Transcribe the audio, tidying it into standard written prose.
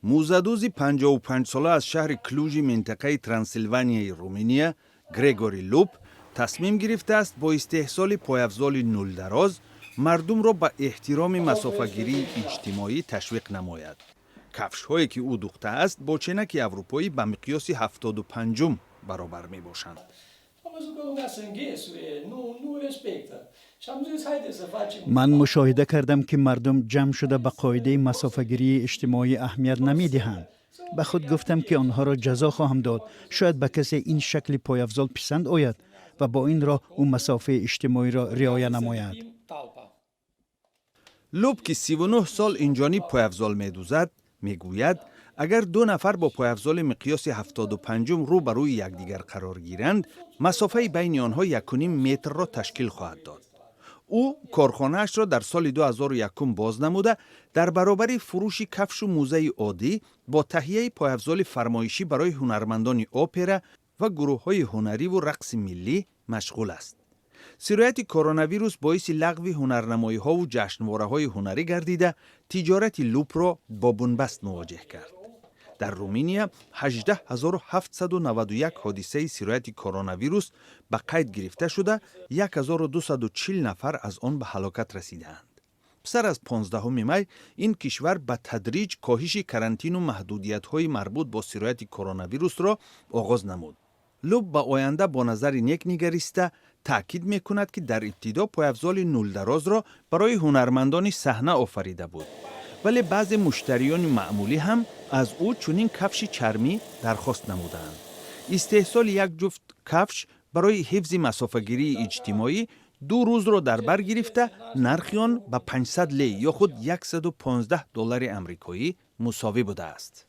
موزدوزی 55 ساله از شهر کلوژ منطقه ترانسیلوانیای رومانیا گریگوری لوپ تصمیم گرفته است با استحصال پایافزال نولدراز مردم را به احترام مسافه‌گیری اجتماعی تشویق نماید. کفش هایی که او دوخته است با چنک اروپایی به مقیاس 75 برابر می باشند. من مشاهده کردم که مردم جمع شده به قاعده مسافه‌گیری اجتماعی اهمیت نمی دهند. به خود گفتم که آنها را جزا خواهم داد. شاید به کسی این شکل پایافزال پسند آید و با این راه او مسافه اجتماعی را رعایت نماید. لوب که 39 سال اینجانی پایافزال می‌دوزد میگوید اگر دو نفر با پایافزال مقیاس 75 رو بر روی یکدیگر قرار گیرند مسافه بین آنها 1.5 متر را تشکیل خواهد داد. او کارخانه‌اش را در سال 2001 باز نموده در برابر فروش کفش و موزه عادی با تهیه پایافزال فرمایشی برای هنرمندان اپرا و گروه‌های هنری و رقص ملی مشغول است. سرایت کوروناویروس باعث لغو هنرنمایی‌ها و جشنواره‌های هنری گردیده تجارت لوپ را با بنبست مواجه کرد. در رومانیا 18791 حادثه سرایت کوروناویروس به قید گرفته شده 1240 نفر از آن به هلاکت رسیدند. پس از 15 می این کشور به تدریج کاهش کرانتین و محدودیت‌های مربوط با سرایت کوروناویروس را آغاز نمود. لوب به آینده با نظر نیک نگریسته تأکید می‌کند که در ابتدا پایافزال نولدراز را برای هنرمندان صحنه آفریده بود. ولی بعضی مشتریان معمولی هم از او چنین کفش چرمی درخواست نمودند. استحصال یک جفت کفش برای حفظ مسافه‌گیری اجتماعی 2 روز را در بر گرفته نرخ آن به 500 لی یا خود $115 آمریکایی مساوی بوده است.